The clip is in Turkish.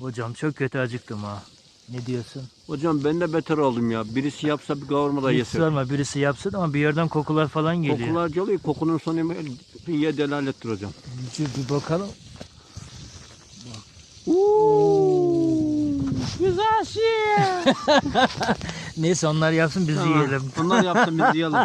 Hocam çok kötü acıktım ha. Ne diyorsun? Hocam ben de beter oldum ya. Birisi yapsa bir kavurma da Hiç yesek. sorma, birisi yapsın ama bir yerden kokular falan geliyor. Kokular geliyor. Kokunun sonu ye delalettir hocam. Bir bakalım. Güzel şey. Neyse onlar yapsın biz yiyelim. Onlar yapsın biz yiyelim.